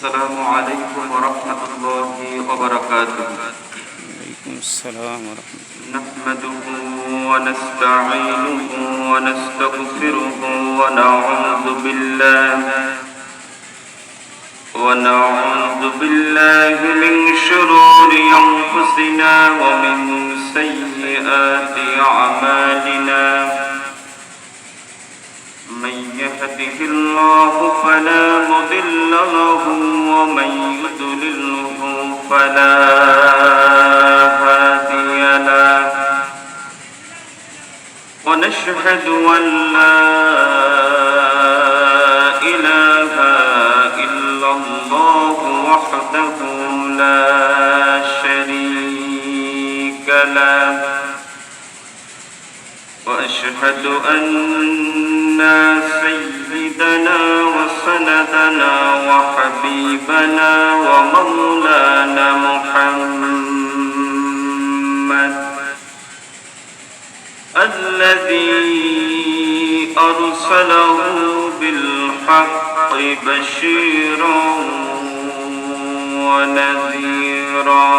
السلام عليكم ورحمة الله وبركاته. وعليكم السلام ورحمة الله. نحمده ونستعينه ونستغفره ونعوذ بالله من شرور أنفسنا ومن سيئات أعمالنا. من يهده الله فلا مضل له ومن يضلله فلا هادي له. ونشهد أن لا إله إلا الله وحده لا شريك له. وأشهد أن سيدنا وسندنا وحبيبنا ومولانا محمد الذي أرسله بالحق بشيرا ونذيرا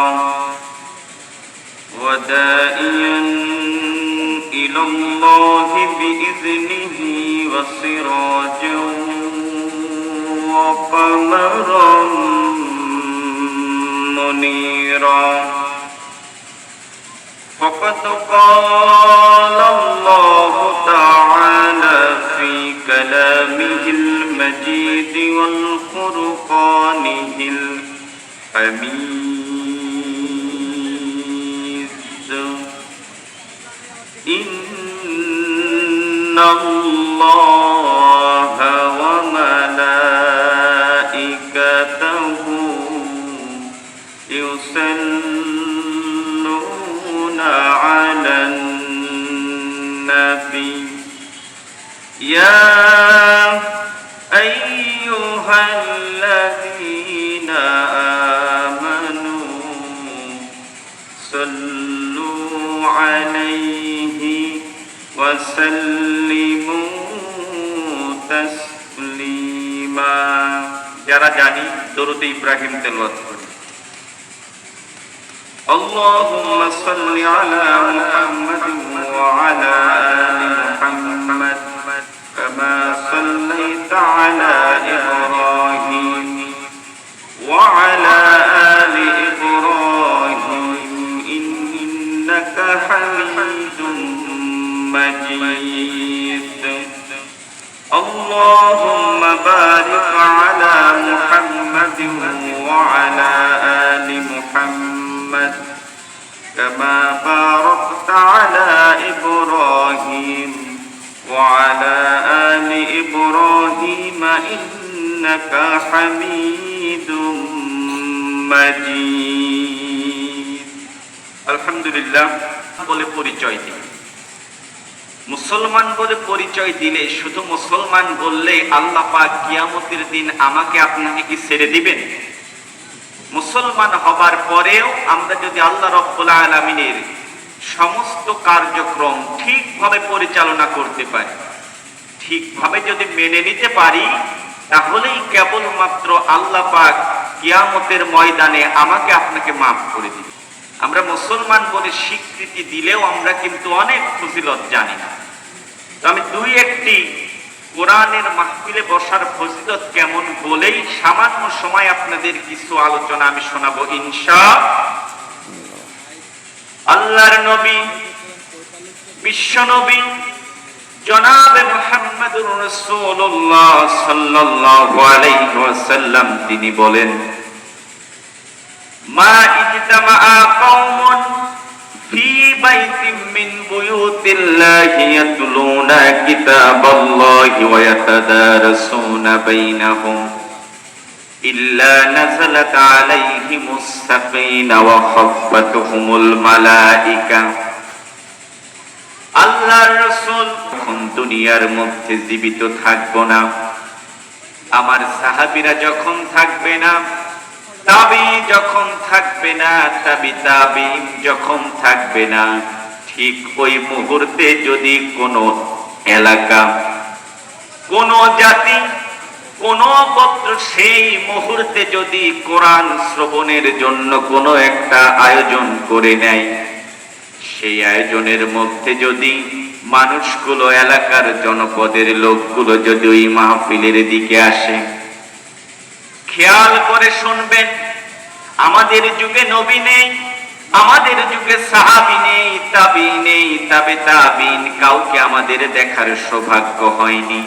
وداعيا إلى الله بإذنه وسراجا وقمرا منيرا. فقد قال الله تعالى في كلامه المجيد والفرقانه الحميد: إن الله وملائكته يصلون على النبي يا أيها الذين آمنوا صلوا عليه وسلموا تسليما. যারা জানি দরুদ ইব্রাহিম তেলাওয়াত করি। اللهم صل على محمد وعلى آل محمد كما صليت على إبراهيم وعلى آل إبراهيم إنك حميد مجيد. اللهم بارك على محمد وعلى آل محمد كما باركت على إبراهيم وعلى آل إبراهيم إنك حميد مجيد. الحمد لله. বলে পরিচয় দিই, মুসলমান বলে পরিচয় দিলে শুধু মুসলমান বললে আল্লাহ পাক কিয়ামতের দিন আমাকে আপনাকে কি ছেড়ে দিবেন? মুসলমান হবার পরেও আমরা যদি আল্লাহ রাব্বুল আলামিনের সমস্ত কার্যক্রম ঠিকভাবে পরিচালনা করতে পারি, ঠিকভাবে যদি মেনে নিতে পারি, তাহলেই কেবলমাত্র আল্লাহ পাক কিয়ামতের ময়দানে আমাকে আপনাকে মাফ করে দিবেন। আমরা মুসলমান বলে স্বীকৃতি দিলেও আমরা কিন্তু অনেক ফজিলত জানি না। তো আমি দুই একটি কোরআনের মাহফিলে বসার ফজিলত কেমন বলেই সামান্য সময় আপনাদের কিছু আলোচনা আমি শোনাবো ইনশাআল্লাহ। আল্লাহর নবী, বিশ্ব নবী জনাবে মুহাম্মদুর রাসূলুল্লাহ সাল্লাল্লাহু আলাইহি ওয়াসাল্লাম তিনি বলেন, মা ইজতামাআ কওমুন ফি বাইতিন মিন বুয়ুতিল্লাহি ইয়াতলুনা কিতাবাল্লাহি ওয়া ইয়াতাদারাসুনা বাইনাহুম ইল্লা নাযালাত আলাইহিমুস সাকিনা ওয়া খাফফাতুহুমুল মালায়েকা। আল্লাহর রাসূল যখন দুনিয়ার মধ্যে জীবিত থাকবো না, আমার সাহাবীরা যখন থাকবে না, তাবি যখন থাকবে না, তাবি যখন থাকবে না, ঠিক ওই মুহূর্তে যদি কোনো এলাকা, কোনো জাতি, কোন গোত্র সেই মুহূর্তে যদি কোরআন শ্রবণের জন্য কোনো একটা আয়োজন করে নেয়, সেই আয়োজনের মধ্যে যদি মানুষগুলো, এলাকার জনপদের লোকগুলো যদি ওই মাহফিলের দিকে আসে, খেয়াল করে শুনবেন, আমাদের যুগে নবী নেই, আমাদের যুগে সাহাবী নেই, তাবী নেই, তাবে তাবিন, কাউকে আমাদের দেখার সৌভাগ্য হয়নি।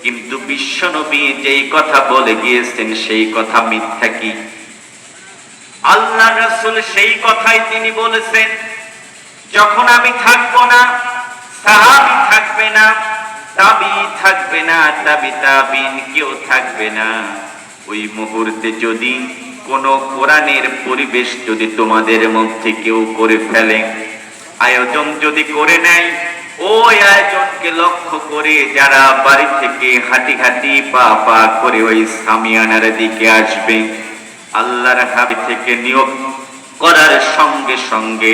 কিন্তু বিশ্ব নবী যেই কথা বলে গিয়েছেন সেই কথা মিথ্যা কি? আল্লাহ রাসূল সেই কথাই তিনি বলেছেন, যখন আমি থাকবো না, সাহাবী থাকবে না, তাবী থাকবে না, তাবে তাবিন কেউ থাকবে না, ওই মুহূর্তে যদি কোন কোরআনের পরিবেশ যদি তোমাদের মধ্যে কেউ করে ফেলে, আয়োজন যদি করে নেয়, ওই আয়োজনকে লক্ষ্য করে যারা বাড়ি থেকে হাঁটি হাঁটি পা পা করে ওই সামিয়ানার দিকে আসবে, আল্লাহর হাবিব থেকে নিয়োগ করার সঙ্গে সঙ্গে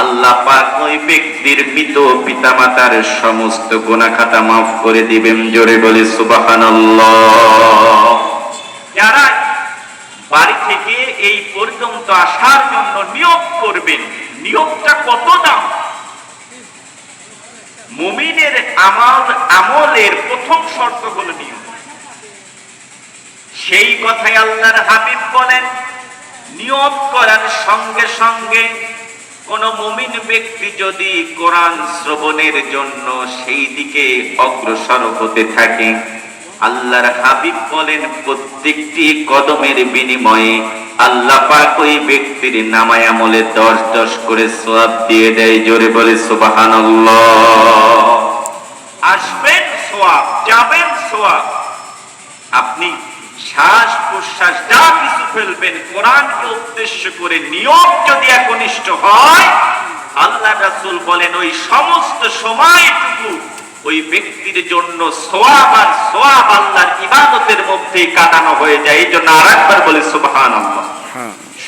আল্লাহ পাক ওই ব্যক্তির মৃত পিতামাতার সমস্ত গুনাহ খাতা মাফ করে দিবেন। জোরে বলে সুবহানাল্লাহ। যারা বাড়ি থেকে এই পর্যন্ত আসার জন্য নিয়োগ করবেন, নিয়োগটা কত দাম? মুমিনের আমলের প্রথম শর্ত হলো নিয়োগ। সেই কথাই আল্লাহর হাবিব বলেন, নিয়োগ করার সঙ্গে সঙ্গে কোন মুমিন ব্যক্তি যদি কোরআন শ্রবণের জন্য সেই দিকে অগ্রসর হতে থাকে, আল্লাহর হাবিব বলেন প্রত্যেকটি কদমের বিনিময়ে আল্লাহ পাক ওই ব্যক্তির নামায় আমলে 10 করে সওয়াব দিয়ে দেয়। জোরে বলে সুবহানাল্লাহ। আসবেন সওয়াব, যাবেন সওয়াব। আপনি শ্বাস প্রশ্বাস যা কিছু ফেলবেন কোরআনকে উদ্দেশ্য করে নিয়ম যদি একনিষ্ঠ হয়, আল্লাহ রাসূল বলেন ওই সমস্ত সময়টুকু ওই ব্যক্তির জন্য সওয়াব আর সওয়াব আল্লাহর ইবাদতের মধ্যে কাটানো হয়ে যায়। এই জন্য আরেকবার বলে সুবহানাল্লাহ।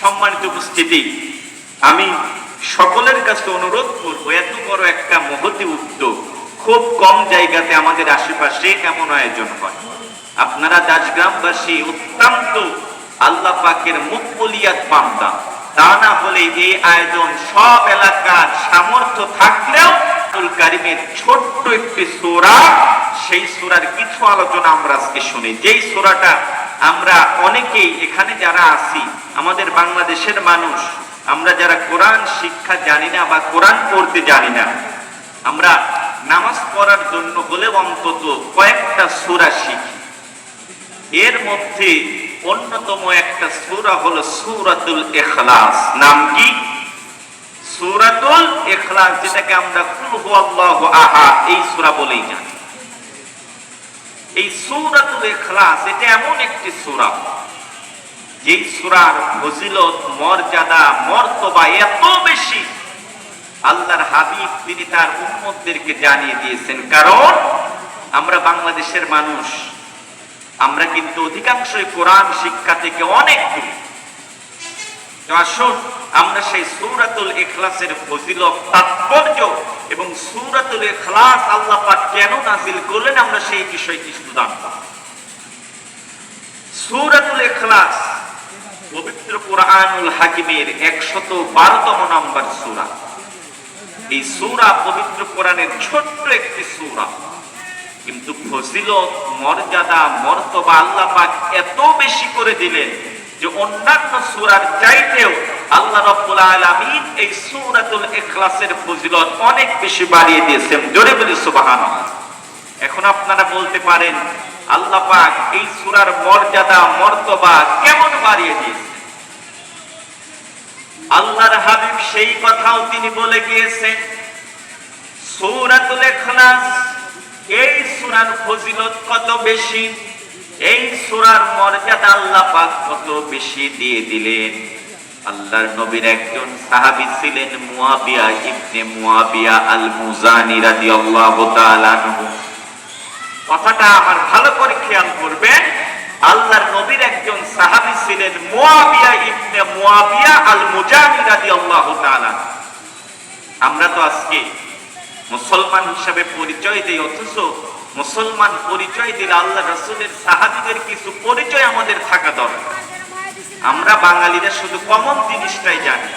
সম্মানিত উপস্থিতি, আমি সকলের কাছে অনুরোধ করব, এত বড় একটা মহতী উদ্যোগ খুব কম জায়গাতে আমাদের আশেপাশে এমন আয়োজন হয়। আপনারা দাসগ্রামবাসী অত্যন্ত আল্লাহ পাকের মুকবুলিয়াত বান্দা, তা না হলে এই আয়োজন সব এলাকার সামর্থ্য থাকলেও কারিমের ছোট্ট একটি সূরা, সেই সূরার কিছু আলোচনা আমরা আজকে শুনি। যেই সূরাটা আমরা অনেকেই এখানে যারা আছি, আমাদের বাংলাদেশের মানুষ, আমরা যারা কোরআন শিক্ষা জানি না বা কোরআন পড়তে জানি না, আমরা নামাজ পড়ার জন্য হলে অন্তত কয়েকটা সূরা শিখি। এর মধ্যে অন্যতম একটা সূরা হলো সূরাতুল ইখলাস। নাম কি? সূরাতুল ইখলাস, যেটাকে আমরা কুল হুয়াল্লাহু আহাদ এই সূরা বলেই জানি। এই সূরাতুল ইখলাস এটা এমন একটি সূরা, যেই সূরার ফজিলত, মর্যাদা, মর্তবা এত বেশি, আল্লাহর হাবিব তিনি তার উম্মতদেরকে জানিয়ে দিয়েছেন। কারণ আমরা বাংলাদেশের মানুষ, আমরা কিন্তু অধিকাংশই কোরআন শিক্ষা থেকে অনেক দূর। তো আসুন আমরা সেই সূরাতুল ইখলাসের ফজিলত, তাৎপর্য এবং সূরাতুল ইখলাস আল্লাহ পাক কেন নাযিল করলেন আমরা সেই বিষয়ে কিছু জানব। সূরাতুল ইখলাস পবিত্র কোরআনুল হাকিমের 112তম নম্বর সূরা। এই সূরা পবিত্র কোরআনের ছোট্ট একটি সূরা, কিন্তু ফজিলত, মর্যাদা, মর্তবা আল্লাহ পাক এত বেশি করে দিলেন যে অন্যান্য সূরার চাইতেও আল্লাহ রাব্বুল আলামিন এই সূরাতুল ইখলাসের ফজিলত অনেক বেশি বাড়িয়ে দিয়েছেন। জোরে বলি সুবহানাল্লাহ। এখন আপনারা বলতে পারেন আল্লাহ পাক এই সূরার মর্যাদা, মর্তবা কেমন বাড়িয়ে দিয়েছেন? আল্লাহর হাবিব সেই কথাও তিনি বলে গিয়েছেন, সূরাতুল ইখলাস এই সূরার ফজিলত কত বেশি, এই সূরার মর্যাদা আল্লাহ পাক কত বেশি দিয়ে দিলেন। আল্লাহর নবীর একজন সাহাবী ছিলেন মুয়াবিয়া ইবনে মুয়াবিয়া আল মুজানি রাদিয়াল্লাহু তাআলা আনহু। কথাটা আমার ভালো করে খেয়াল করবেন, আল্লাহর নবীর একজন সাহাবী ছিলেন মুয়াবিয়া ইবনে মুয়াবিয়া আল মুজানি রাদিয়াল্লাহু তাআলা। আমরা তো আজকে মুসলমান হিসাবে পরিচয় দেই, অথচ মুসলমান পরিচয় দিলে আল্লাহ রাসূলের সাহাবীদের কিছু পরিচয় আমাদের থাকা দরকার। আমরা বাঙালিরা শুধু কমন জিনিসটাই জানি।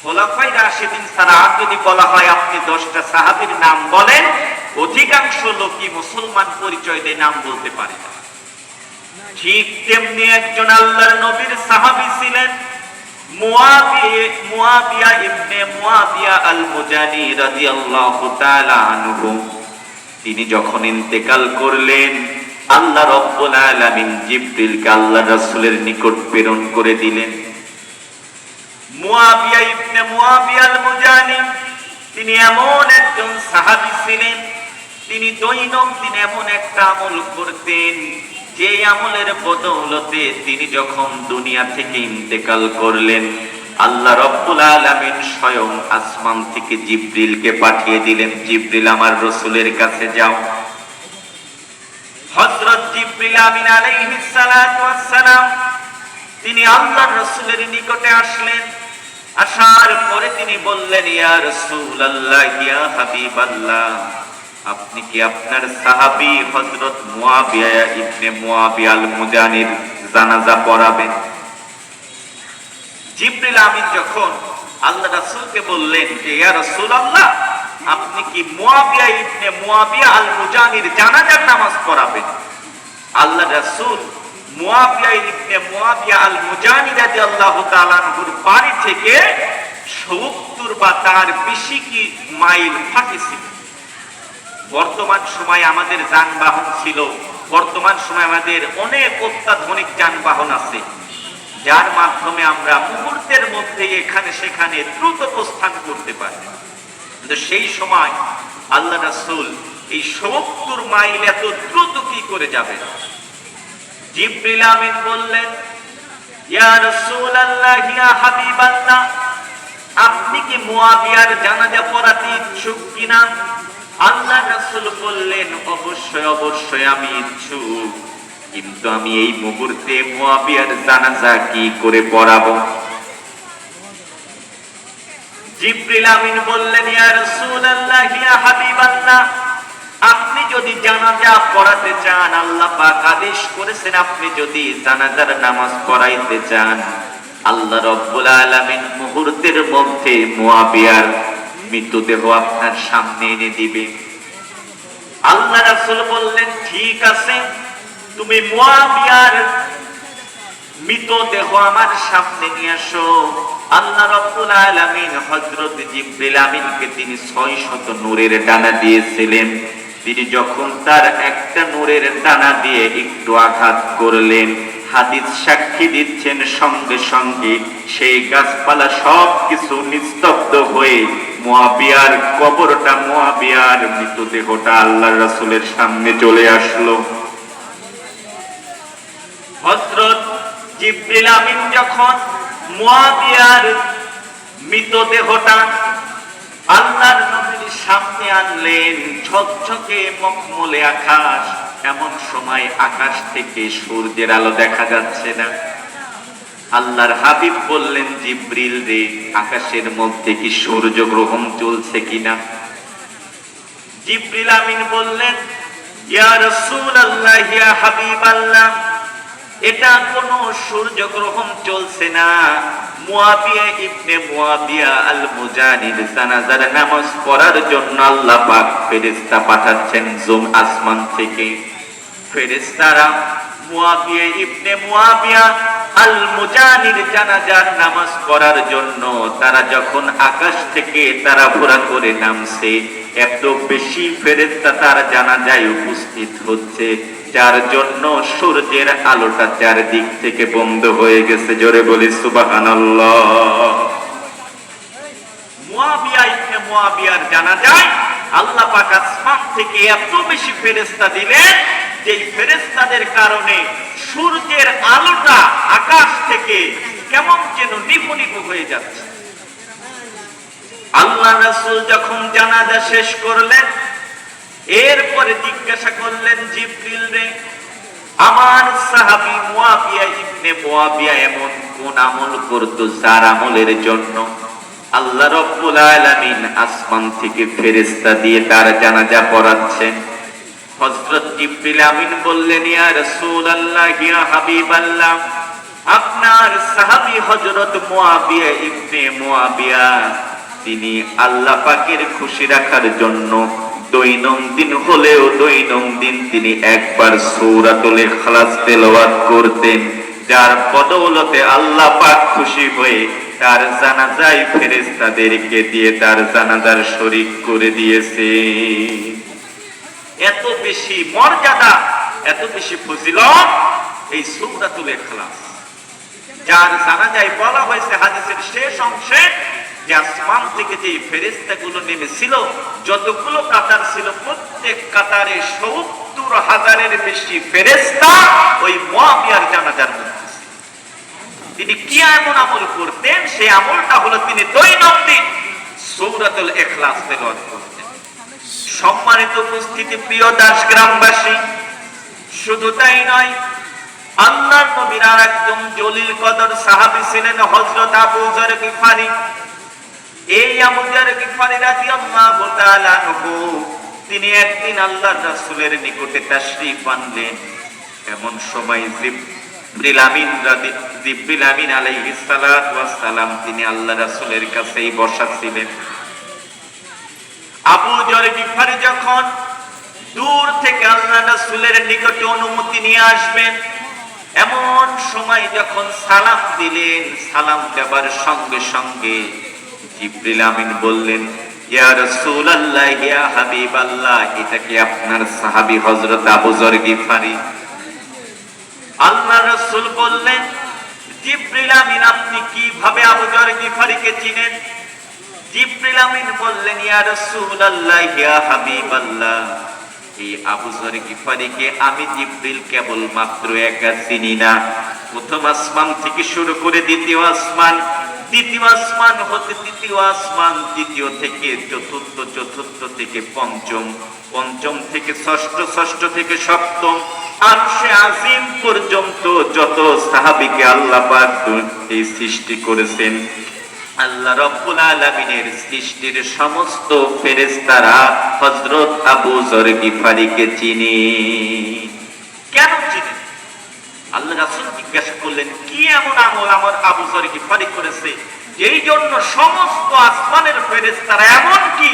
খোলাফায়ে রাশিদিন ছাড়া যদি বলা হয় আপনি 10টা সাহাবীর নাম বলেন, অধিকাংশ লোকই মুসলমান পরিচয় দিয়ে নাম বলতে পারে না। ঠিক তেমনি একজন আল্লাহর নবীর সাহাবী ছিলেন মুয়াবিয়া ইবনে মুয়াবিয়া আল-মুজানি রাদিয়াল্লাহু তাআলা আনহু। তিনি যখন ইন্তেকাল করলেন, আল্লাহ রাব্বুল আলামিন জিবরিলকে আল্লাহর রাসূলের নিকট প্রেরণ করে দিলেন। মুয়াবিয়া ইবনে মুয়াবিয়া আল-মুজানি তিনি এমন একজন সাহাবী ছিলেন, তিনি দৈনন্দিন এমন একটা আমল করতেন যে আমলের বদৌলতে তিনি যখন দুনিয়া থেকে ইন্তেকাল করলেন, আল্লাহ রাব্বুল আলামিন স্বয়ং আসমান থেকে জিবরিলকে পাঠিয়ে দিলেন, জিবরিল আমার রাসূলের কাছে যাও। হযরত জিবরিল আমিন আলাইহিস সালাতু ওয়াস সালাম তিনি আল্লাহর রাসূলের নিকটে আসলেন। আসার পরে তিনি বললেন, ইয়া রাসূলুল্লাহ, ইয়া হাবিবাল্লাহ, আপনি কি আপনার সাহাবী হযরত মুয়াবিয়া ইবনে মুয়াবিয়া আল-মুজানির জানাজা পড়াবেন? জিবরিল আমিন যখন আল্লাহ রাসূলকে বললেন যে ইয়া রাসূলুল্লাহ, আপনি কি মুয়াবিয়া ইবনে মুয়াবিয়া আল-মুজানির জানাজার নামাজ পড়াবেন? আল্লাহ রাসূল মুয়াবিয়া ইবনে মুয়াবিয়া আল-মুজানি রাদিয়াল্লাহু তাআলা আনহুর বাড়ি থেকে 70 বা তার বেশি কি মাইল ফাঁকে ছিল। বর্তমান সময় আমাদের যানবাহন ছিল, বর্তমান সময় আমাদের অনেক অত্যাধুনিক যানবাহন আছে, যার মাধ্যমে আমরা মুহূর্তের মধ্যে এখানে সেখানে দ্রুত প্রস্থান করতে পারি। কিন্তু সেই সময় আল্লাহ রাসূল এই 70 মাইল এত দ্রুত কি করে যাবেন? জিবরিল আমিন বললেন, ইয়া রাসূলুল্লাহ, ইয়া হাবিবাল্লাহ, আপনি কি মুয়াবিয়ার জানাজা পড়াতে ইচ্ছুক কিনা? আল্লাহ রাসূল বললেন, অবশ্যই অবশ্যই আমি ইচ্ছুক, কিন্তু আমি এই মুহূর্তে মুয়াবিয়ার জানাজা কি করে পড়াবো? জিবরিল আমিন বললেন, ইয়া রাসূলুল্লাহ, ইয়া হাবিবাল্লাহ, আপনি যদি জানাজা পড়াতে চান, আল্লাহ পাক আদেশ করেছেন আপনি যদি জানাজার নামাজ পড়াইতে চান, আল্লাহ রাব্বুল আলামিন মুহূর্তের মধ্যে মুয়াবিয়ার মৃতদেহ আপনার সামনে এনে দিবে। আল্লাহ রাসূল বললেন, ঠিক আছে, তুমি মুয়াবিয়ার মৃতদেহ আমার সামনে নিয়ে আসো। আল্লাহ রাব্বুল আলামিন হযরত জিবরিল আমিনকে তিনি 600 নূরের ডানা দিয়েছিলেন। তিনি যখন তার একটা নূরের ডানা দিয়ে একটু আঘাত করলেন, হাদিস সাক্ষী দিচ্ছেন সঙ্গে সঙ্গে সেই গাছপালা সবকিছু নিস্তব্ধ হয়ে মুয়াবিয়ার কবরটা, মুয়াবিয়ার মৃতদেহটা আল্লাহর রাসূলের সামনে চলে আসলো। হযরত জিবরিল আমিন যখন মুয়াবিয়ার মৃতদেহটা আল্লাহর নবীর সামনে আনলেন, ঝকঝকে মখমলে আকাশ, এমন সময় আকাশ থেকে সূর্যের আলো দেখা যাচ্ছে না। আল্লাহর হাবিব বললেন, জিবরিল রে, আকাশের মধ্যে কি সূর্য গ্রহণ চলছে কিনা? জিবরিল আমিন বললেন, ইয়া রাসূলুল্লাহ, ইয়া হাবিবাল্লাহ, এটা কোনো সূর্যগ্রহণ চলছে না। মুয়াবিয়া ইবনে মুয়াবিয়া আল-মুজানির জানাজার নামাজ পড়ার জন্য আল্লাহ পাক ফেরেশতা পাঠাচ্ছেন আসমান থেকে। ফেরেশতারা মুয়াবিয়া ইবনে মুয়াবিয়া আল-মুজানির জানাজার নামাজ পড়ার জন্য তারা যখন আকাশ থেকে তাড়াহুড়া করে নামছে, এত বেশি ফেরেশতা তার জানাজায় উপস্থিত হচ্ছে, যার জন্য সূর্যের আলোটা চারদিক থেকে বন্ধ হয়ে গেছে। জোরে বলি সুবহানাল্লাহ। মুয়াবিয়া ইবনে মুয়াবিয়ার জানাজায় আল্লাহ পাক আসমান থেকে এত বেশি ফেরেশতা দিলেন যে ফেরেশতাদের কারণে সূর্যের আলোটা আকাশ থেকে কেমন যেন নিভু নিভু হয়ে যাচ্ছে। আল্লাহ রাসূল যখন জানাজা শেষ করলেন, এরপরে জিজ্ঞাসা করলেন, জিবরিল রে, আমার সাহাবী মুয়াবিয়া ইবনে মুয়াবিয়া এমন কোন আমল করত যার আমলের জন্য আল্লাহ রাব্বুল আলামিন আসমান থেকে ফেরেশতা দিয়ে তার জানাজা পড়াচ্ছেন? হযরত জিবরিল আমিন বললেন, ইয়া রাসূলুল্লাহ, ইয়া হাবিবাল্লাহ, আপনার সাহাবী হযরত মুয়াবিয়া ইবনে মুয়াবিয়া তিনি আল্লাহ পাকের খুশি রাখার জন্য দৈনন্দিন হলেও দৈনন্দিন তিনি একবার সূরাতুল ইখলাস তেলাওয়াত করতেন, যার বদৌলতে আল্লাহ পাক খুশি হয়ে তার জানাজায় ফেরেশতাদেরকে দিয়ে তার জানাজার শরীক করে দিয়েছে। এত বেশি মর্যাদা, এত বেশি ফজিলত এই সূরাতুল ইখলাস, যার জানাজায় বলা হয়েছে হাদিসের শেষ অংশে যে আসমান থেকে যে ফেরেশতাগুলো নেমেছিল, যতগুলো কাতার ছিল প্রত্যেক কাতারে ৭০,০০০-এর বেশি ফেরেশতা ওই মুয়াবিয়ার জানাজার মধ্যে ছিল। তিনি কি এমন আমল করতেন? সেই আমলটা হলো তিনি দৈনন্দিন সূরাতুল ইখলাস তেলাওয়াত করতেন। সম্মানিত উপস্থিতি, প্রিয় দাস গ্রামবাসী, শুধু তাই নয়, আল্লাহর নবীর আর একজন জলিল কদর সাহাবী ছিলেন হযরত আবু যর গিফারি। এই আবু যর গিফারি রাদিয়াল্লাহু তাআলা আনহু তিনি একদিন আল্লাহর রাসূলের নিকটে তাশরীফ আনলেন। এমন সময় জিবরিল আমিন আলাইহিস সালাতু ওয়াস সালাম তিনি আল্লাহর রাসূলের কাছেই বসা ছিলেন। আবু যর গিফারি যখন দূর থেকে আল্লাহর রাসূলের নিকটে অনুমতি নিয়ে আসবেন, এমন সময় যখন সালাম দিলেন, সালাম দেবার সঙ্গে সঙ্গে জিবরিল আমিন বললেন, ইয়া রাসূলুল্লাহ, ইয়া হাবিবাল্লাহ, এটা কি আপনার সাহাবী হযরত আবু যর গিফারি? আল্লাহর রাসূল বললেন, জিবরিল আমিন, আপনি কিভাবে আবু যর গিফারিকে চিনেন? জিবরিল আমিন বললেন, ইয়া রাসূলুল্লাহ, ইয়া হাবিবাল্লাহ, এই আবু যর গিফারিকে আমি জিবরিল কেবল মাত্র একা চিনি না, প্রথম আসমান থেকে শুরু করে দ্বিতীয় আসমান, দ্বিতীয় আসমান হতে তৃতীয় আসমান, তৃতীয় থেকে চতুর্থ, চতুর্থ থেকে পঞ্চম, পঞ্চম থেকে ষষ্ঠ, ষষ্ঠ থেকে সপ্তম, আরশে আজিম পর্যন্ত যত সাহাবীকে আল্লাহ পাক এই সৃষ্টি করেছেন, আল্লাহ রাব্বুল আলামিনের সৃষ্টির সমস্ত ফেরেশতারা হযরত আবু যর গিফারিকে চিনে। কেন চিনেন? আল্লাহ রাসূল জিজ্ঞাসা করলেন, কি এমন আমল আমার আবু যর গিফারি করেছে যেই জন্য সমস্ত আসমানের ফেরেশতারা, এমন কি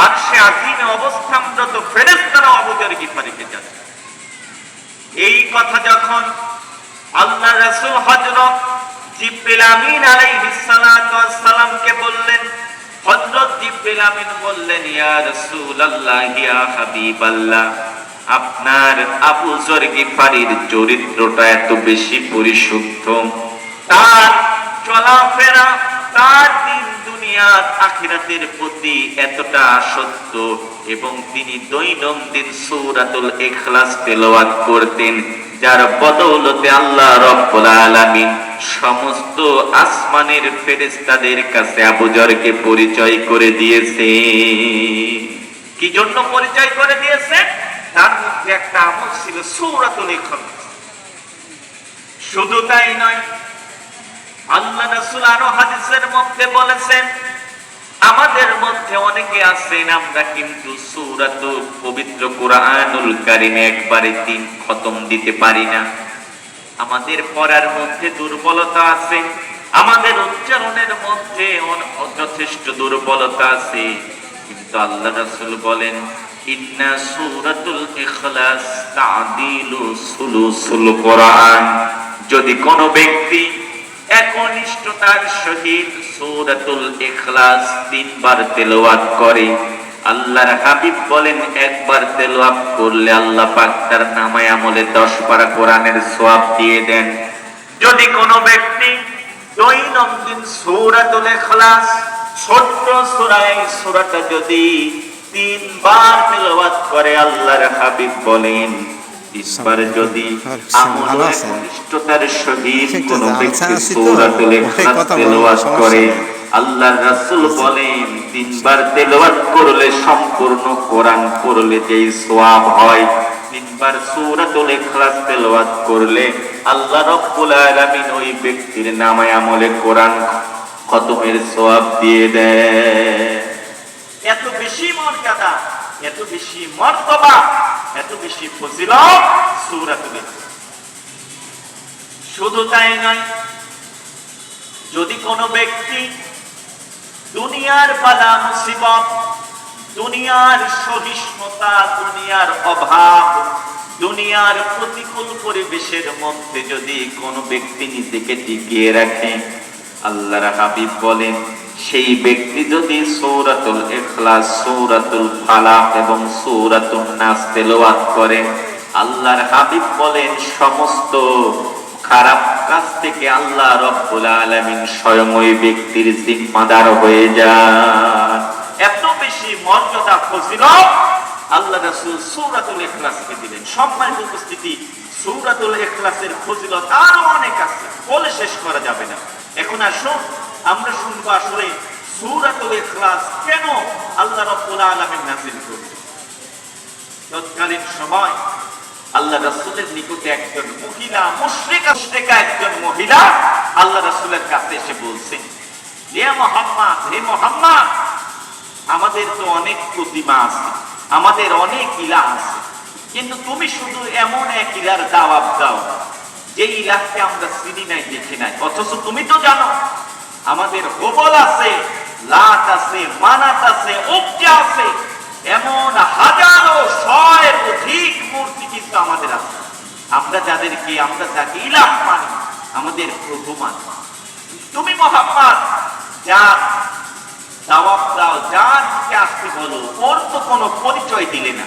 আরশে আজিমে অবস্থানরত ফেরেশতারা আবু যর গিফারিকে জানে? এই কথা যখন আল্লাহ রাসূল হযরত জিবরিল আমিন আলাইহিস সালাতু ওয়াস সালামকে বললেন, হযরত জিবরিল আমিন বললেন, ইয়া রাসূলুল্লাহ, ইয়া হাবিবাল্লাহ, আপনার আবু যর গিফারির চরিত্রটা এত বেশি পরিশুদ্ধ, তার চলাফেরা, তার দিন দুনিয়ার আখিরাতের প্রতি এতটা আসক্ত, এবং তিনি দৈনন্দিন সূরাতুল ইখলাস তেলাওয়াত করতেন, যার বদৌলতে আল্লাহ রাব্বুল আলামিন সমস্ত আসমানের ফেরেশতাদের কাছে আবু যরকে পরিচয় করে দিয়েছে। কি জন্য পরিচয় করে দিয়েছে? তার মধ্যে একটা আমল ছিল সূরাতুল ইখলাস। শুধু তাই নয়, আল্লাহ রাসূল আরো হাদিসের মধ্যে বলেছেন, আমাদের মধ্যে অনেকে আছেন আমরা কিন্তু সূরাতুল পবিত্র কুরআনুল কারীম একবারে 3 খতম দিতে পারি না। আমাদের পড়ার মধ্যে দুর্বলতা আছে, আমাদের উচ্চারণের মধ্যে যথেষ্ট দুর্বলতা আছে, কিন্তু আল্লাহ রাসূল বলেন, ইন্না সূরাতুল ইখলাস তা'দিলু সুলুসুল কুরআন। যদি কোনো ব্যক্তি একনিষ্ঠতার সহিত সূরাতুল ইখলাস 3 বার তেলাওয়াত করে, আল্লাহর হাবিব বলেন একবার তেলাওয়াত করলে আল্লাহ পাক তার নামায়ে আমলে 10 পারা কোরআনের সওয়াব দিয়ে দেন। যদি কোনো ব্যক্তি দৈনন্দিন সূরাতুল ইখলাস ছোট্ট সূরা, এই সূরাটা যদি 3 বার তেলাওয়াত করে, আল্লাহর হাবিব বলেন ইসবার যদি আমল একনিষ্ঠতার সহিত কোনো ব্যক্তি সূরাতুল ইখলাস তেলাওয়াত করে, আল্লাহর রাসূল বলেন 3 বার তেলাওয়াত করলে সম্পূর্ণ কোরআন পড়লে যেই সওয়াব হয়, 3 বার সূরাতুল ইখলাস তেলাওয়াত করলে আল্লাহ রাব্বুল আলামিন ওই ব্যক্তির নামায়ে আমলে কোরআন খতমের সওয়াব দিয়ে দেয়। এত বেশি মর্যাদা, এত বেশি মর্তবা, এত বেশি ফজিলত সূরাতুল ইখলাস। শুধু তাই নয়, যদি কোনো ব্যক্তি দুনিয়ার বালা মুসিবত, দুনিয়ার সহিষ্ণুতা, দুনিয়ার অভাব, দুনিয়ার প্রতিকূল পরিবেশের মধ্যে যদি কোনো ব্যক্তি নিজেকে টিকিয়ে রাখে, আল্লাহর হাবিব বলেন সেই ব্যক্তি যদি সূরাতুল ইখলাস, সূরাতুল ফালাক এবং সূরাতুন নাস তেলাওয়াত করে, আল্লাহর হাবিব বলেন সমস্ত খারাপ কাজ থেকে আল্লাহ রাব্বুল আলামিন স্বয়ং ওই ব্যক্তির জিম্মাদার হয়ে যান। এত বেশি মর্যাদা ফজিলত আল্লাহ রাসূল সূরাতুল ইখলাসকে দিলেন। সম্মানিত উপস্থিতি, সূরাতুল ইখলাসের ফজিলত আরো অনেক আছে, বলে শেষ করা যাবে না। এখন আসুন আমরা শুনবো আসলে সূরাতুল ইখলাস কেন আল্লাহ রাব্বুল আলামিন নাযিল করলেন। তৎকালীন সময় আল্লাহ রাসূলের নিকটে একজন মহিলা, মুশরিকা একজন মহিলা আল্লাহ রাসূলের কাছে এসে বলছেন, হে মুহাম্মদ, হে মুহাম্মদ, আমাদের তো অনেক প্রতিমা আছে, আমাদের অনেক ইলাহ আছে, কিন্তু তুমি শুধু এমন এক ইলাহর দাওয়াত দাও যে ইলাহকে আমরা চিনি নাই, দেখি নাই, অথচ তুমি তো জানো আমাদের হুবল আছে, লাত আছে, মানাত আছে, উজ্জা আছে, এমন হাজারো শয়ের অধিক মূর্তি কিন্তু আমাদের আছে। আমরা যাকে ইলাহ মানি, আমাদের প্রভু মানি। তুমি মুহাম্মদ যা দাওয়াত দাও, যার দিকে আসতে বলো, ওর তো কোনো পরিচয় দিলে না।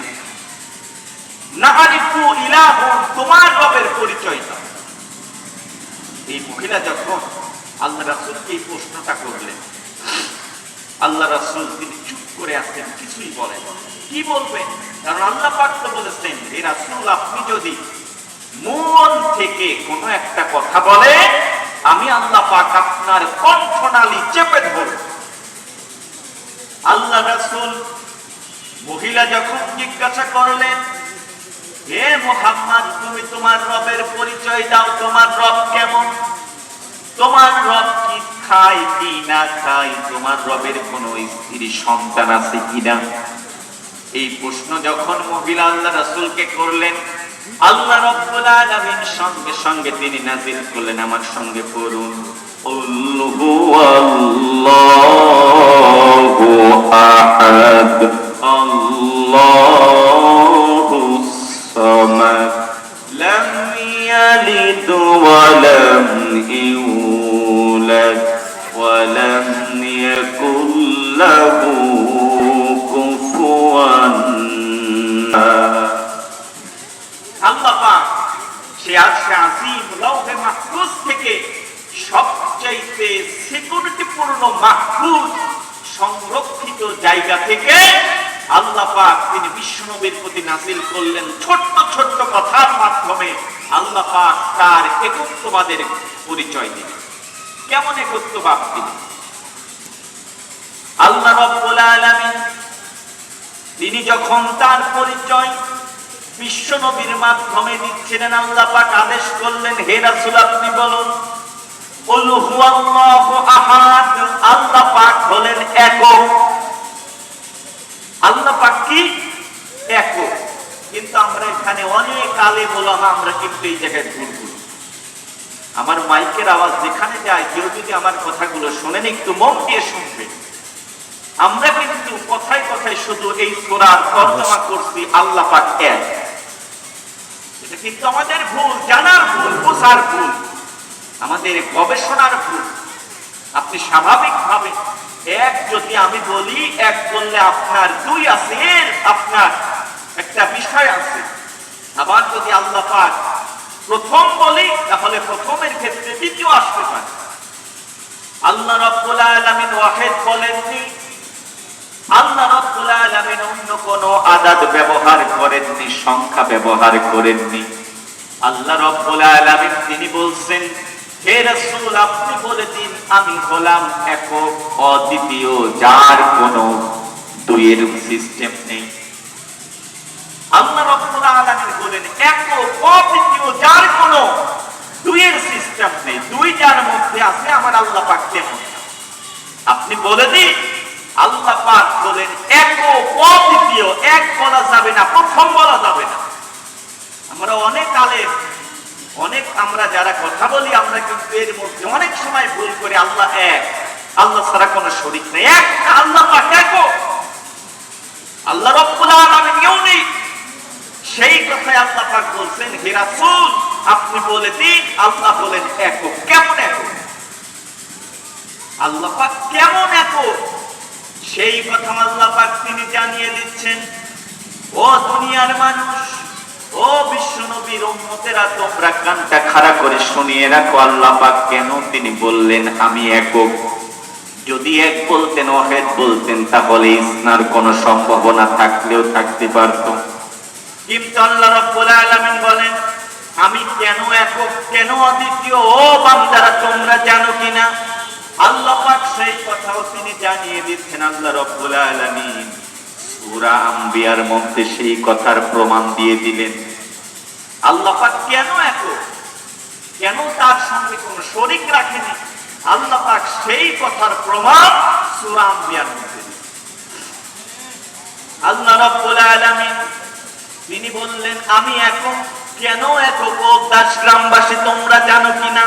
নাআরিফু ইলাহুন, তোমার রবের পরিচয় দাও। এই মহিলা যখন আল্লাহ রাসূলকে এই প্রশ্নটা করলেন, আল্লাহ রাসূল তিনি চুপ করে আছেন, কিছুই বলেন। কি বলবেন? কারণ আল্লাহ পাক তো বলেছেন, হে রাসূল, আপনি যদি মন থেকে কোনো একটা কথা বলেন, আমি আল্লাহ পাক আপনার কণ্ঠনালী চেপে ধরব। আল্লাহ রাসূল মহিলা যখন জিজ্ঞাসা করলেন, হে মুহাম্মদ, তুমি তোমার রবের পরিচয় দাও, তোমার রব কেমন, তোমার রব কি খায় কি না খায়, তোমার রবের কোনো স্ত্রী সন্তান আছে কিনা। এই প্রশ্ন যখন মহিলা আল্লাহ রাসূলকে করলেন, আল্লাহ রাব্বুল আলামিন সঙ্গে সঙ্গে তিনি নাযিল করলেন, আমার সঙ্গে পড়ুন, কুল হুয়াল্লাহু আহাদ আল্লাহুস সামাদ লাম ইয়ালিদ ওয়া লাম ইউলাদ ওয়া লাম ইয়াকুল লাহু কুফুয়ান আহাদ। আল্লাহ পাক সে আরশে আজিম, লৌহে মাহফুজ থেকে সবচাইতে সিকিউরিটিপূর্ণ মাহফুজ সংরক্ষিত জায়গা থেকে আল্লাহ পাক তিনি বিশ্বনবীর প্রতি নাযিল করলেন ছোট্ট ছোট্ট কথার মাধ্যমে। আল্লাহ পাক তার একত্ববাদের পরিচয় দিলেন। কেমন একত্ববাদ দিলেন? আল্লাহ রাব্বুল আলামিন তিনি যখন তার পরিচয় বিশ্বনবীর মাধ্যমে দিচ্ছিলেন, আল্লাহ পাক আদেশ করলেন, হে রাসূল, আপনি বলুন, কুল হুয়াল্লাহু আহাদ, আল্লাহ পাক হলেন একক। আল্লাহ পাক কি? একক। কিন্তু আমরা এখানে অনেক আলেম ওলামা, আমরা কিন্তু এই জায়গায় ভুল করি। আমার মাইকের আওয়াজ যেখানে যায়, কেউ যদি আমার কথাগুলো শোনেন, একটু মন দিয়ে শুনবেন। আমরা কিন্তু কথায় কথায় শুধু এই সূরার তর্জমা করছি আল্লাহ পাক এক। এটা কিন্তু আমাদের ভুল, জানার ভুল, বোঝার ভুল, আমাদের গবেষণার ভুল। আপনি স্বাভাবিকভাবে এক যদি আমি বলি, এক বললে আপনার দুই আছে, এর আপনার একটা বিষয় আছে। আবার যদি আল্লাহ পাক প্রথম বলি, তাহলে প্রথমের ক্ষেত্রে দ্বিতীয় আসতে পারে। আল্লাহ রাব্বুল আলামিন ওয়াহিদ বলেননি, আল্লাহ রাব্বুল আলামিন অন্য কোনো আদাদ ব্যবহার করেননি, সংখ্যা ব্যবহার করেননি। আল্লাহ রাব্বুল আলামিন তিনি বলছেন, হে রাসূল, আপনি বলে দিন, আমি হলাম একক, অদ্বিতীয়, যার কোনো দুইয়ের সিস্টেম নেই। আল্লাহ রাব্বুল আলামিন বলেন একক, অদ্বিতীয়, যার কোনো দুইয়ের সিস্টেম নেই। দুই যার মধ্যে আছে, আমার আল্লাহ পাক কেমন? আপনি বলে দিন, আল্লাহ পাক বলেন এক অদ্বিতীয়, এক বলা যাবে না, প্রথম বলা যাবে না। আমরা অনেক আলেম, অনেক আমরা যারা কথা বলি, আমরা কিন্তু এর মধ্যে অনেক সময় ভুল করি। আল্লাহ এক, আল্লাহ ছাড়া কোনো শরীক নেই, এক আল্লাহ পাক এক, আল্লাহ রাব্বুল আলামিন ইউনিক। সেই কথাই আল্লাহ পাক বলছেন, হে রাসূল আপনি বলে দিন আল্লাহ বলেন একক। কেমন একক? আল্লাহ পাক কেমন একক? সেই কথা আল্লাহ পাক তিনি জানিয়ে দিচ্ছেন। ও দুনিয়ার মানুষ, ও বিশ্ব নবীর উম্মতেরা, তোমরা কানটা খাড়া করে শুনিয়ে রাখো আল্লাহ পাক কেন তিনি বললেন আমি একক। যদি এক বলতেন, ওয়াহিদ বলতেন, তাহলে ইসনার কোনো সম্ভাবনা থাকলেও থাকতে পারত। কিন্তু আল্লাহ রাব্বুল আলামিন বলেন আমি কেন একক, কেন অদ্বিতীয়? ও বান্দারা তোমরা জানো কিনা? আল্লাহ পাক সেই কথাও তিনি জানিয়ে দিচ্ছেন। আল্লাহ রাব্বুল আলামিন সূরা আম্বিয়ার মধ্যে সেই কথার প্রমাণ দিয়ে দিলেন। আল্লাহ পাক কেন একক, কেন তার সঙ্গে কোনো শরীক রাখেনি, আল্লাহ পাক সেই কথার প্রমাণ সূরা আম্বিয়ার মধ্যে দিলেন। আল্লাহ রাব্বুল আলামিন তিনি বললেন আমি একক। কেন একক? ও দাস গ্রামবাসী তোমরা জানো কিনা?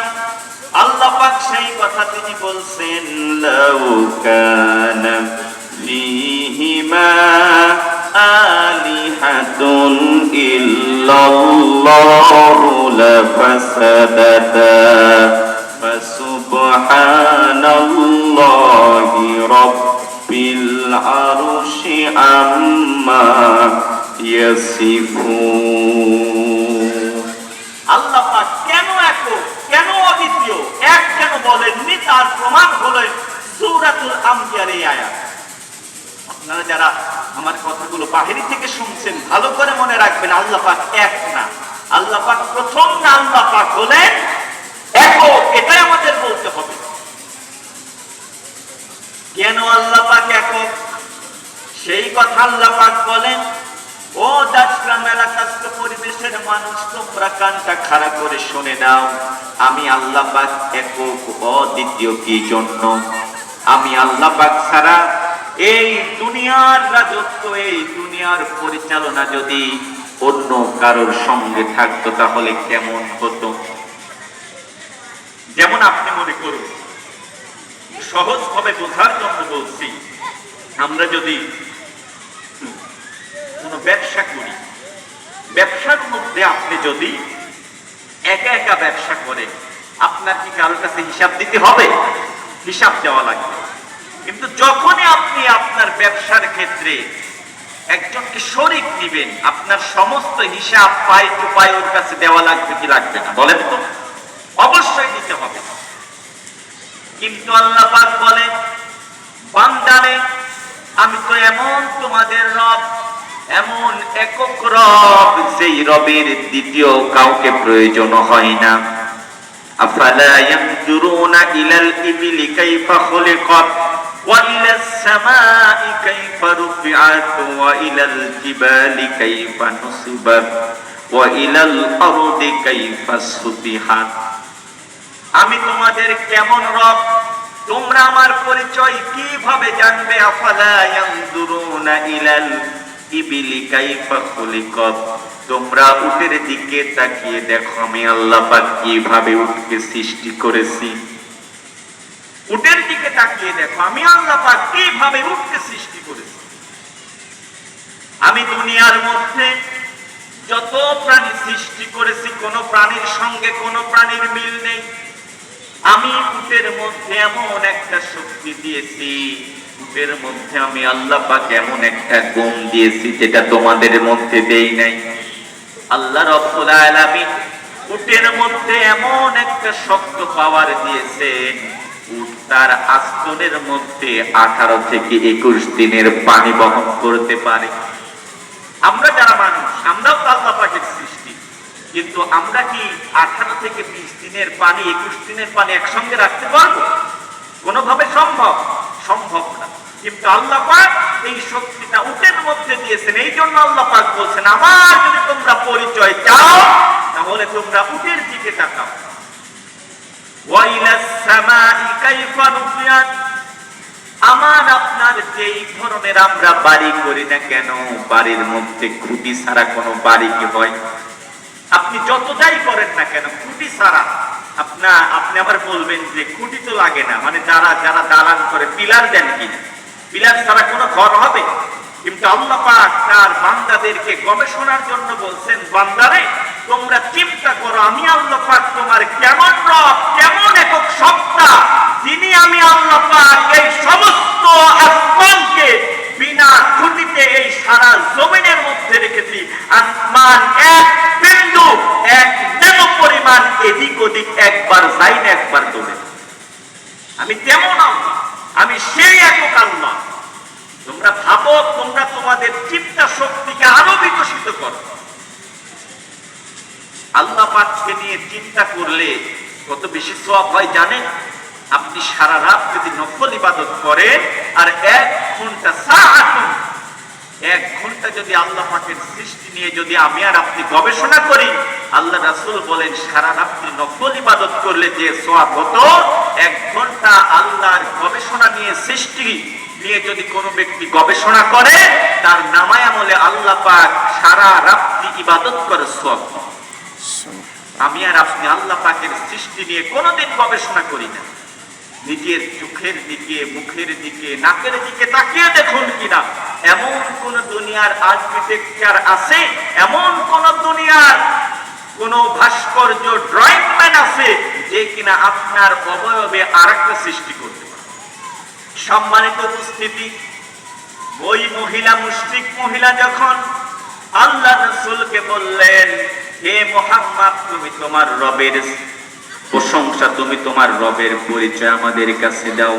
আল্লাহ পাক সেই কথা তিনি বলছেন, লাউ কানা ফীহিমা আলিহাতুন ইল্লাল্লাহু লাফাসাদাতা ফাসুবহানাল্লাহি রাব্বিল আরশি আম্মা ইয়াসিফুন। আল্লাহ পাক কেন একক, কেন অদ্বিতীয়, এক কেন বলেননি, তার প্রমাণ হলো সূরাতুল আম্বিয়ার এই আয়াত। আপনারা যারা আমার কথাগুলো বাহিনী থেকে শুনছেন ভালো করে মনে রাখবেন, আল্লাহ পাক এক না, আল্লাহ পাক প্রথম না, আল্লাহ পাক হলেন একক। এটাই আমাদের বলতে হবে। কেন আল্লাহ পাক একক? সেই কথা আল্লাহ পাক বলেন, ও দাসগ্রাম এলাকাস্থ পরিবেশের মানুষ তোমরা কানটা খাড়া করে শুনে নাও, আমি আল্লাহ পাক একক অদ্বিতীয়। কি জন্য? আমি আল্লাহ পাক ছাড়া এই দুনিয়ার রাজত্ব, এই দুনিয়ার পরিচালনা যদি অন্য কারোর সঙ্গে থাকতো তাহলে কেমন হতো? যেমন আপনি মনে করুন, সহজভাবে বোঝার জন্য বলছি, আমরা যদি কোনো ব্যবসা করি, ব্যবসার মধ্যে আপনি যদি একা একা ব্যবসা করেন, আপনার কি কারোর কাছে হিসাব দিতে হবে? হিসাব দেওয়া লাগবে। কিন্তু যখনই আপনি আপনার ব্যবসার ক্ষেত্রে একজনকে শরীক নিবেন, আপনার সমস্ত হিসাব পাই টু পাই ওর কাছে দেওয়া লাগবে কি লাগবে না? বলেন তো। অবশ্যই দিতে হবে। কিন্তু আল্লাহ পাক বলেন, বান্দারে আমি তো এমন তোমাদের রব, এমন একক রব, যেই রবের দ্বিতীয় কাউকে প্রয়োজন হয় না। আফালা ইয়ানজুরুনা ইলাল ইবিলি কাইফা খুলিকাত ওয়া ইলাস সামাই কাইফা রুফিআত ওয়া ইলাল জিবালি কাইফা নুসিবাত ওয়া ইলাল আরদি কাইফা সুতিহাত। আমি তোমাদের কেমন রব তোমরা আমার পরিচয় কিভাবে জানবে? আফালা ইয়ানজুরুনা ইলাল ইবিলি কাইফা খুলিকাত, তোমরা উটের দিকে তাকিয়ে দেখো আমি আল্লাহ পাক কিভাবে উটকে সৃষ্টি করেছি। উটের দিকে তাকিয়ে দেখো আমি আল্লাহ পাক কিভাবে উটকে সৃষ্টি করেছি। আমি দুনিয়ার মধ্যে যত প্রাণী সৃষ্টি করেছি, কোন প্রাণীর সঙ্গে কোন প্রাণীর মিল নেই। আমি উটের মধ্যে এমন একটা শক্তি দিয়েছি, উটের মধ্যে আমি আল্লাহ পাক এমন একটা গুণ দিয়েছি যেটা তোমাদের মধ্যে দেই নাই। আল্লাহ রাব্বুল আলামিন উটের মধ্যে এমন একটা শক্ত পাওয়ার দিয়েছেন, উট তার আস্তনের মধ্যে 18 থেকে 21 দিনের পানি বহন করতে পারে। আমরা যারা মানুষ, আমরাও তো আল্লাহ পাকের সৃষ্টি, কিন্তু আমরা কি 18 থেকে 20 দিনের পানি, 21 দিনের পানি একসঙ্গে রাখতে পারবো? কোনোভাবে সম্ভব না। কিন্তু আল্লাহ পাক এই শক্তিটা উটের মধ্যে দিয়েছেন। এই জন্য আল্লাহ পাক বলছেন, আমার যদি তোমরা পরিচয় চাও তাহলে তোমরা উটের দিকে তাকাও। ওয়া ইলাস সামাই কাইফা রুফিআত, আমার আপনার যেই ধরনের আমরা বাড়ি করি না কেন, বাড়ির মধ্যে খুঁটি ছাড়া কোনো বাড়ি কি হয়? আপনি যত যাই করেন না কেন খুঁটি ছাড়া আপনি আবার বলবেন যে খুঁটি তো লাগে না, মানে যারা যারা দালান করে পিলার দেন কিনা, পিলার ছাড়া কোনো ঘর হবে? কিন্তু আল্লাহ পাক তার বান্দাদেরকে গবেষণার জন্য বলছেন, বান্দারে তোমরা চিন্তা করো আমি আল্লাহ পাক তোমার কেমন রব, কেমন একক সত্তা, যিনি আমি আল্লাহ পাক এই সমস্ত আসমানকে বিনা খুঁটিতে এই সারা জমিনের মধ্যে রেখেছি। আসমান এক বিন্দু, এক নেনো পরিমাণ এদিক ওদিক একবার যাই না, একবার দৌড়ে। আমি তেমন আল্লাহ, আমি সেই একক আল্লাহ। তোমরা ভাবো, তোমরা তোমাদের চিন্তা শক্তিকে আরো বিকশিত করো। আল্লাহ পাককে নিয়ে চিন্তা করলে কত বেশি সওয়াব হয় জানেন? আপনি সারা রাত যদি নফল ইবাদত করেন আর 1 ঘন্টা সাআতুন, 1 ঘন্টা যদি আল্লাহ পাকের সৃষ্টি নিয়ে যদি আমি আর আপনি গবেষণা করি, আল্লাহ রাসূল বলেন সারা রাত্রি নফল ইবাদত করলে যে সওয়াব হতো, 1 ঘন্টা আল্লাহর গবেষণা নিয়ে সৃষ্টি নিয়ে যদি কোনো ব্যক্তি গবেষণা করে, তার নামায় আমলে আল্লাহ পাক সারা রাত্রি ইবাদত করে সওয়াব। আমি আর আপনি আল্লাহ পাকের সৃষ্টি নিয়ে কোনোদিন গবেষণা করি না। নিজের চোখের দিকে, মুখের দিকে, নাকের দিকে তাকিয়ে দেখুন কিনা এমন কোন দুনিয়ার আর্কিটেকচার আছে, এমন কোন দুনিয়ার কোন ভাস্কর্য ড্রয়িং ম্যান আছে যে কিনা আপনার অবয়বে আরেকটা সৃষ্টি করতে পারে? সম্মানিত উপস্থিতি, ওই মহিলা, মুশরিক মহিলা যখন আল্লাহ রাসূলকে বললেন, হে মুহাম্মদ তুমি তোমার রবের প্রশংসা, তুমি তোমার রবের পরিচয় আমাদের কাছে দাও।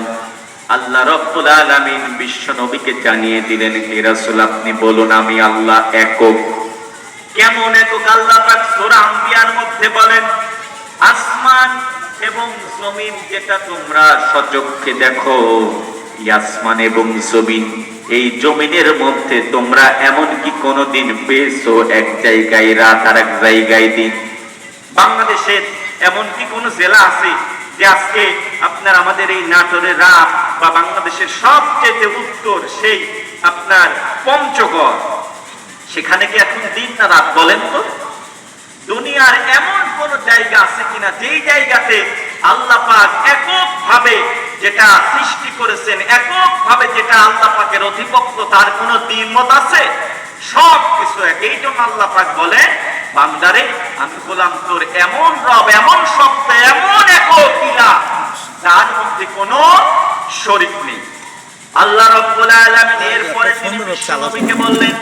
আল্লাহ রাব্বুল আলামিন বিশ্ব নবীকে জানিয়ে দিলেন, হে রাসূল আপনি বলুন আমি আল্লাহ একক। কেমন একক? আল্লাহ পাক সূরা আম্বিয়ার মধ্যে বলেন, আসমান এবং জমিন যেটা তোমরা সচক্ষে দেখো, আসমান এবং জমিন, এই জমিনের মধ্যে তোমরা এমন কি কোনোদিন পেয়েছো এক জায়গায় রাত আর এক জায়গায় দিন? বাংলাদেশের এমন কি কোন জেলা আছে যে আজকে আপনার আমাদের এই নাটোরের রাত, বা বাংলাদেশের সবচেয়ে উত্তর সেই আপনার পঞ্চগড়, সেখানে কি এখন দিন না রাত? বলেন তো। দুনিয়ার এমন কোন জায়গা আছে কিনা যেই জায়গাতে আল্লাহ পাক এককভাবে যেটা সৃষ্টি করেছেন, এককভাবে যেটা আল্লাহ পাকের অধিপত্য, তার কোন দ্বিমত আছে? সব কিছু এক। এই জন্য আল্লাহ পাক বলেন, বান্দারে আমি বললাম তোর এমন রব, এমন সত্তা, এমন একক ইলাহ যার মধ্যে কোনো শরীক নেই। আল্লাহ রাব্বুল আলামিন এরপরে তিনি বিশ্ব নবীকে বললেন,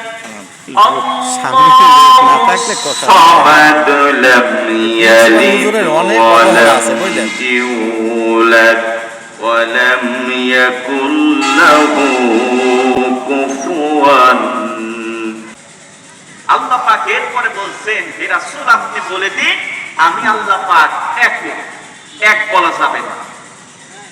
আল্লাহ পাক এরপরে বলছেন, হে রাসূল আপনি বলে দিন আমি আল্লাহ পাক একক। এক বলা যাবে না,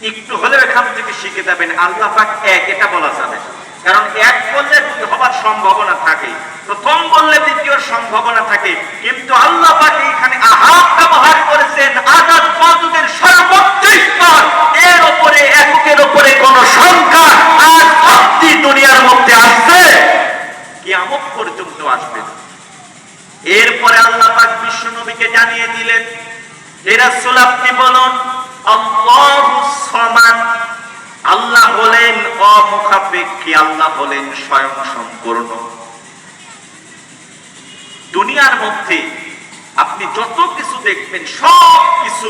একটু হলেও এখান থেকে শিখে যাবেন আল্লাহ পাক এক এটা বলা যাবে না। কারণ এক বললে দুই হবার সম্ভাবনা থাকে, প্রথম বললে দ্বিতীয় সম্ভাবনা থাকে, কিন্তু আল্লাহ পাক এখানে আহাদ ব্যবহার করেছেন, আজাদ মাদুদের সর্বোচ্চ স্তর, এর উপরে এককের উপরে কোন সংখ্যা আর অব্দি দুনিয়ার মধ্যে আসবে, কিয়ামত পর্যন্ত আসবে না। এরপরে আল্লাহ পাক বিশ্ব নবীকে জানিয়ে দিলেন, হে রাসূল আপনি বলুন আল্লাহুস সামাদ। আল্লাহ হলেন অমুখাপেক্ষী, আল্লাহ হলেন স্বয়ং সম্পূর্ণ। দুনিয়ার মধ্যে আপনি যত কিছু দেখবেন সব কিছু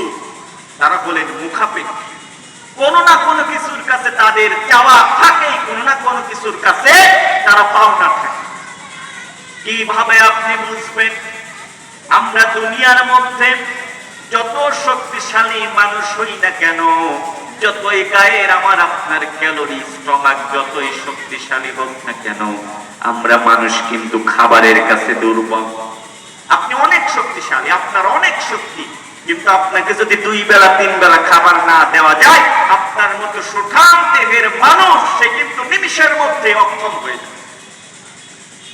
তারা বলেন মুখাপেক্ষী। কোন না কোন কিছুর কাছে তাদের চাওয়া থাকেই, কোন না কোন কিছুর কাছে তারা পাওনা থাকে। কিভাবে আপনি বুঝবেন? আমরা দুনিয়ার মধ্যে যত শক্তিশালী মানুষ হই না কেন, যতই গায়ের আমার আপনার ক্যালোরি স্টমাক যতই শক্তিশালী হোক না কেন, আমরা মানুষ কিন্তু খাবারের কাছে দুর্বল। আপনি অনেক শক্তিশালী, আপনার অনেক শক্তি, কিন্তু আপনাকে যদি 2 বেলা 3 বেলা খাবার না দেওয়া যায়, আপনার মতো সুঠাম দেহের মানুষ সে কিন্তু নিমিষের মধ্যে অক্ষম হয়ে যায়।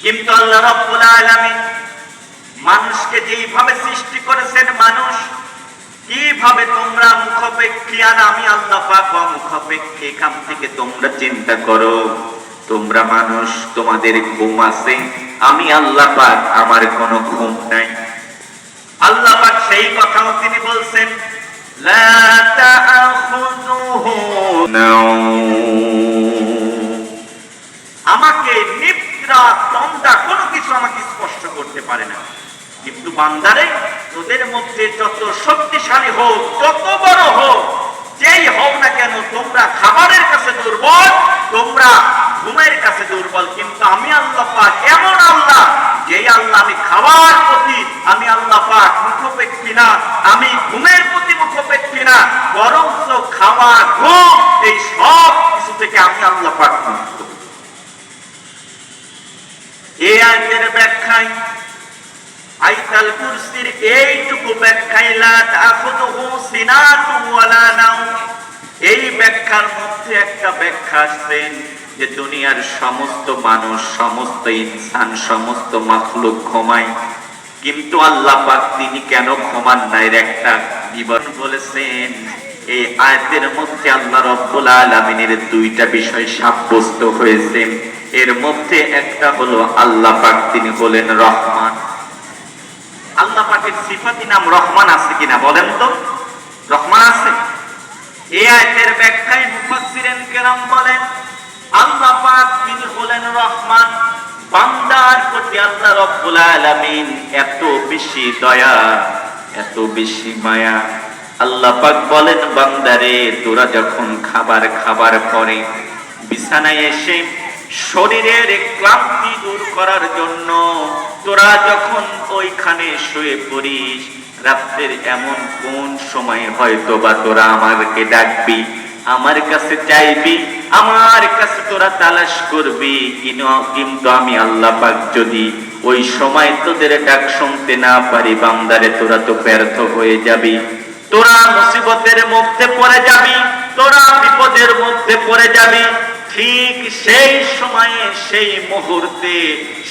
কিন্তু আল্লাহ রাব্বুল আলামিন মানুষকে যেইভাবে সৃষ্টি করেছেন, মানুষ কিভাবে তোমরা মুখাপেক্ষী আর আমি আল্লাহ পাক অমুখাপেক্ষী, এখান থেকে তোমরা চিন্তা করো। তোমরা মানুষ, তোমাদের ঘুম আছে, আমি আল্লাহ পাক আমার কোনো ঘুম নাই। আল্লাহ পাক সেই কথাও তিনি বলছেন, লা তাআখুযুহু নাওম, আমাকে নিদ্রা তন্দ্রা কোনো কিছু আমাকে স্পর্শ করতে পারে না। কিন্তু বান্দারে, তোদের মধ্যে যত শক্তিশালী হোক, যত বড় হোক, যেই হও না কেন, তোমরা খাবারের কাছে দুর্বল, তোমরা ঘুমের কাছে দুর্বল। কিন্তু আমি আল্লাহ পাক এমন আল্লাহ, যেই আল্লাহ আমি খাবার প্রতি আমি আল্লাহ পাক মুখাপেক্ষী না, আমি ঘুমের প্রতি মুখাপেক্ষী না, বরং খাওয়া ঘুম এই সব কিছু থেকে আমি আল্লাহ পাক মুক্ত। এই আয়াতের ব্যাখ্যায়, আয়াতুল কুরসির এইটুকু ব্যাখ্যায়, লা তাখুযুহু সিনাতুন ওয়ালা নাওম, এই ব্যাখ্যার মধ্যে একটা ব্যাখ্যা আছেন যে দুনিয়ার সমস্ত মানুষ, সমস্ত ইনসান, সমস্ত মাখলুক ঘুমায়, কিন্তু আল্লাহ পাক তিনি কেন ঘুমান না, এর একটা বিবরণ বলেছেন। এই আয়াতের মধ্যে আল্লাহ রাব্বুল আলামিনের দুইটা বিষয় সাব্যস্ত হয়েছে। এর মধ্যে একটা হলো আল্লাহ পাক তিনি হলেন রহমান। আল্লাহ পাকের সিফাতি নাম রহমান আছে কিনা বলেন তো? রহমান আছে? এই আয়াতের ব্যাখ্যায় মুফাসসিরিন কেরাম বলেন, আল্লাহ পাক তিনি হলেন রহমান। বান্দার প্রতি আল্লাহ রাব্বুল আলামিন এত বেশি দয়া, এত বেশি মায়া। আল্লাহ পাক বলেন, বান্দারে, তোরা যখন খাবার পরে বিছানায় এসে শরীরের ক্লান্তি দূর করার জন্য তোরা যখন ওইখানে শুয়ে পড়িস, রাতের এমন কোন সময় হয়তো বা তোরা আমাকে ডাকবি, আমার কাছে চাইবি, আমার কাছে তোরা তালাশ করবি, কিন্তু আমি আল্লাহ পাক যদি ওই সময় তোদের ডাক শুনতে না পারি, বান্দারে তোরা তো ব্যর্থ হয়ে যাবি, তোরা মুসিবতের মধ্যে পড়ে যাবি, তোরা বিপদের মধ্যে পড়ে যাবি। ঠিক সেই সময়ে, সেই মুহূর্তে,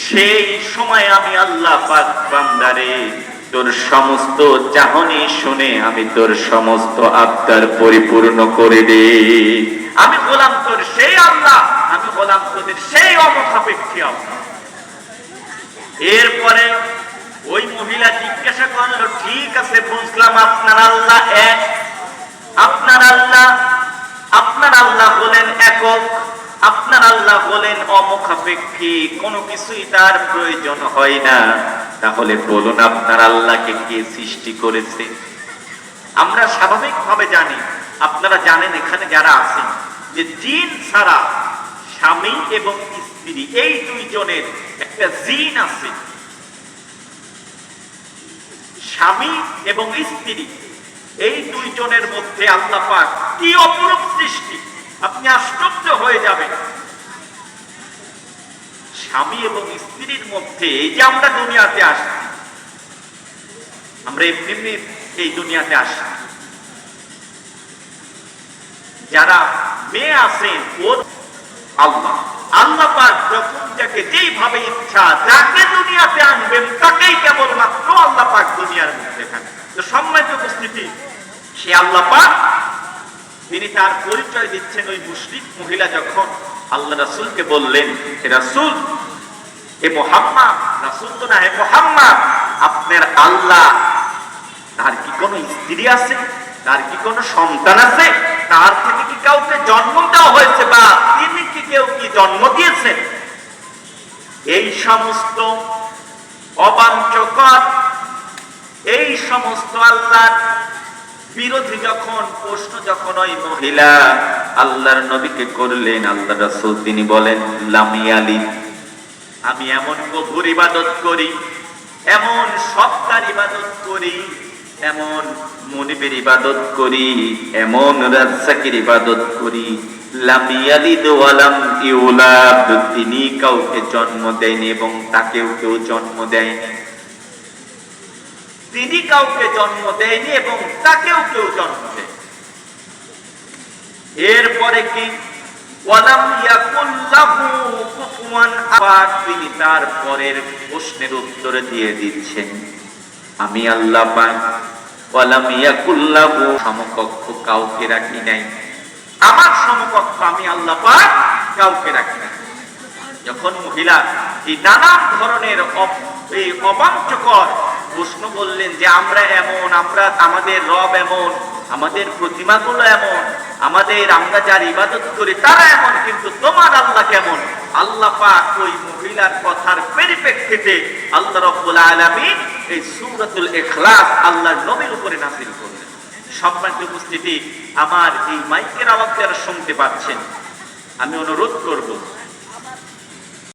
সেই সময় আমি আল্লাহ পাক বান্দারে তোর সমস্ত চাহনি শুনে আমি তোর সমস্ত আবদার পরিপূর্ণ করে দে। আমি বললাম তোর সেই আল্লাহ, আমি বললাম তোদের সেই অমুখাপেক্ষী আল্লাহ। এরপরে ওই মহিলা জিজ্ঞাসা করলো, ঠিক আছে বুঝলাম আপনার আল্লাহ এক, আপনার আল্লাহ হলেন একক, আপনার আল্লাহ বলেন অমুখাপেক্ষী, কোনো কিছুই তার প্রয়োজন হয় না। তাহলে বলুন আপনার আল্লাহকে কে সৃষ্টি করেছে? আমরা স্বাভাবিকভাবে জানি, আপনারা জানেন এখানে যারা আছেন, যে জিন ছাড়া স্বামী এবং স্ত্রী এই দুইজনের একটা জিন আছে। স্বামী এবং স্ত্রী এই দুইজনের মধ্যে আল্লাহ পাক কি অপরূপ সৃষ্টি, আপনি আশ্চর্য হয়ে যাবেন। স্বামী এবং স্ত্রীর মধ্যে এই যে আমরা দুনিয়াতে আসছি, আমরা এমনি এই দুনিয়াতে আসছি, যারা মেয়ে আছেন ওর আল্লাহ পাক যখন যাকে যেইভাবে ইচ্ছা যাকে দুনিয়াতে আনবেন তাকেই কেবলমাত্র আল্লাহ পাক দুনিয়ার মধ্যে থাকেন। তো সম্মানিত উপস্থিতি, সে আল্লাহ পাক তিনি তার পরিচয় দিচ্ছেন। ওই মুশরিক মহিলা যখন আল্লাহ রাসূলকে বললেন, হে রাসূল, হে মুহাম্মদ, রাসূল তো না, হে মুহাম্মদ, আপনার আল্লাহ তার কি কোনো স্ত্রী আছে? তার কি কোনো সন্তান আছে? তার থেকে কি কাউকে জন্ম দেওয়া হয়েছে, বা তিনি কি কেউ কি জন্ম দিয়েছেন? এই সমস্ত অবাঞ্ছকর, এই সমস্ত আল্লাহর বিরোধী যখন প্রশ্ন যখন ওই মহিলা আল্লাহর নবীকে করলেন, আল্লাহ রাসূল তিনি বলেন, লাম ইয়ালিদ, আমি এমন প্রভুর ইবাদত করি, এমন সত্তার ইবাদত করি, এমন মুনিবের ইবাদত করি, এমন রাজ্জাকের ইবাদত করি, লাম ইয়ালিদ ওয়া লাম ইউলাদ, তিনি কাউকে জন্ম দেয়নি এবং তাকেও কেউ জন্ম দেয়নি। তিনি কাউকে জন্ম দেয়নি এবং তাকেও কেউ জন্ম দেয়। এরপরে কি, ওয়ালাম ইয়াকুল লাহু কুফুয়ান আহাদ, তিনি তার পরের প্রশ্নের উত্তর দিয়ে দিচ্ছেন, আমি আল্লাহ পাক ওয়ালাম ইয়াকুল্লাহু, সমকক্ষ কাউকে রাখি নাই। আমার সমকক্ষ আমি আল্লাহ পাক কাউকে রাখি নাই। যখন মহিলা এই নানা ধরনের এই অবাঞ্চকর প্রশ্ন বললেন যে আমরা এমন, আমরা আমাদের রব এমন, আমাদের প্রতিমাগুলো এমন, আমরা যার ইবাদত করি তারা এমন, কিন্তু তোমার আল্লাহ কেমন? আল্লাহ পাক ওই মহিলার কথার পরিপ্রেক্ষিতে আল্লাহ রাব্বুল আলামিন এই সূরাতুল ইখলাস আল্লাহর নবীর উপরে নাযিল করলেন। সম্মানিত উপস্থিতি, আমার এই মাইকের আওয়াজ যারা শুনতে পাচ্ছেন, আমি অনুরোধ করব